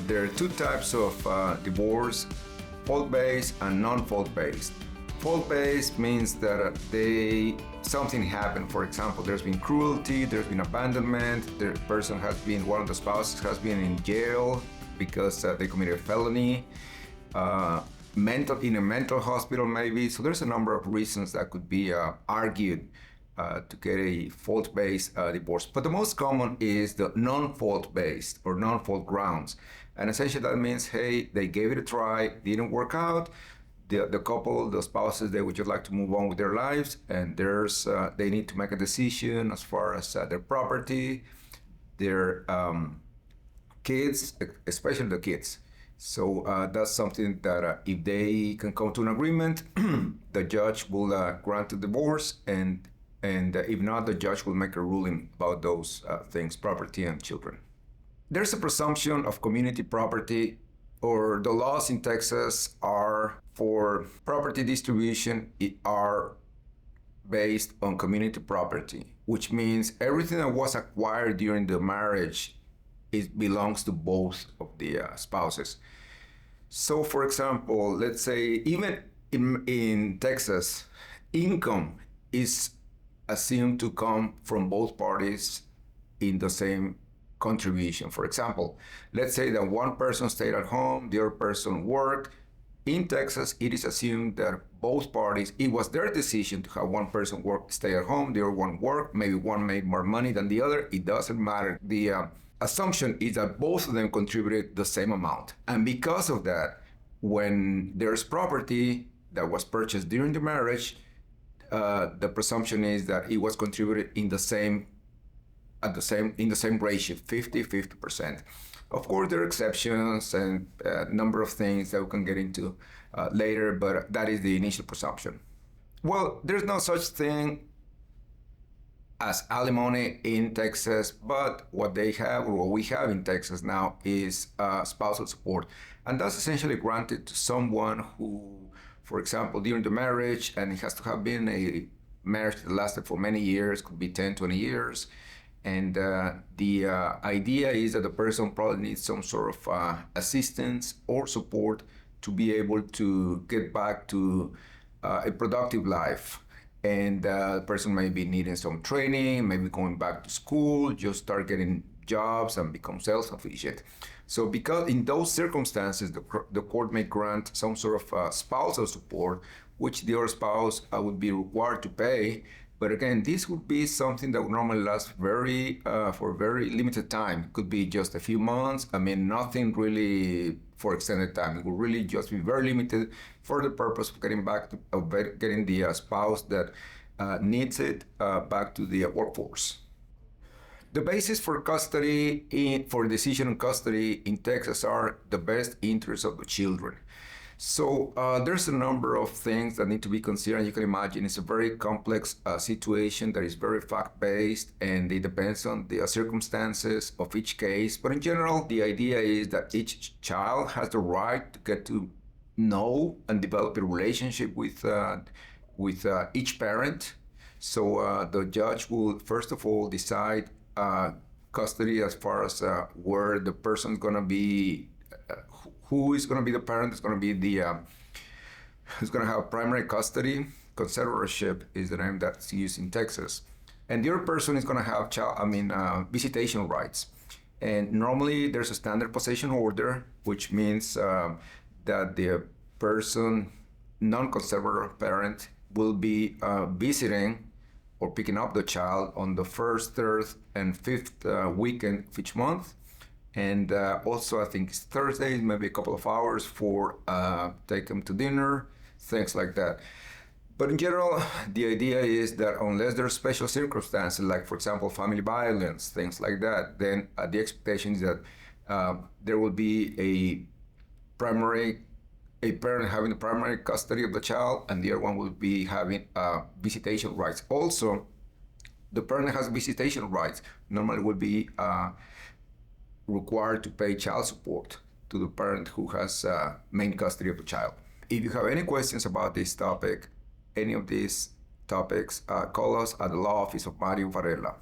There are two types of divorce: fault-based and non-fault-based. Fault-based means that something happened. For example, there's been cruelty, there's been abandonment, one of the spouses has been in jail because they committed a felony, in a mental hospital maybe. So there's a number of reasons that could be argued to get a fault-based divorce. But the most common is the non-fault-based or non-fault grounds. And essentially that means, hey, they gave it a try, didn't work out. The couple, the spouses, they would just like to move on with their lives, and they need to make a decision as far as their property, their kids, especially the kids. So that's something that if they can come to an agreement, the judge will grant the divorce, and if not, the judge will make a ruling about those things, property and children. There's a presumption of community property, or the laws in Texas are for property distribution are based on community property, which means everything that was acquired during the marriage belongs to both of the spouses. So, for example, let's say even in Texas, income is assumed to come from both parties in the same contribution. For example, let's say that one person stayed at home, the other person worked. In Texas, it is assumed that both parties, it was their decision to have one person stay at home, the other one work. Maybe one made more money than the other. It doesn't matter. The assumption is that both of them contributed the same amount. And because of that, when there's property that was purchased during the marriage, the presumption is that it was contributed in the same ratio, 50-50%. Of course, there are exceptions and a number of things that we can get into later, but that is the initial presumption. Well, there's no such thing as alimony in Texas, but what we have in Texas now is spousal support. And that's essentially granted to someone who, for example, during the marriage, and it has to have been a marriage that lasted for many years, could be 10, 20 years. And the idea is that the person probably needs some sort of assistance or support to be able to get back to a productive life. And the person may be needing some training, maybe going back to school, just start getting jobs and become self-sufficient. So because in those circumstances, the court may grant some sort of spousal support, which the other spouse would be required to pay. But again, this would be something that would normally last for a very limited time. It could be just a few months. I mean, nothing really for extended time. It would really just be very limited for the purpose of getting the spouse that needs it back to the workforce. The basis for custody, for decision on custody in Texas are the best interests of the children. So there's a number of things that need to be considered. You can imagine it's a very complex situation that is very fact-based, and it depends on the circumstances of each case. But in general, the idea is that each child has the right to get to know and develop a relationship with each parent. So the judge will, first of all, decide custody as far as where the person's going to be, who is going to be the parent, is going to be who's going to have primary custody. Conservatorship is the name that's used in Texas. And the other person is going to have visitation rights. And normally there's a standard possession order, which means that the person, non-conservator parent, will be visiting or picking up the child on the first, third, and fifth weekend of each month. And also, I think it's Thursdays, maybe a couple of hours for take them to dinner, things like that. But in general, the idea is that unless there are special circumstances, like, for example, family violence, things like that, then the expectation is that there will be a parent having the primary custody of the child, and the other one will be having visitation rights. Also, the parent that has visitation rights normally will be required to pay child support to the parent who has main custody of the child. If you have any questions about this topic, any of these topics, call us at the law office of Mario Varela.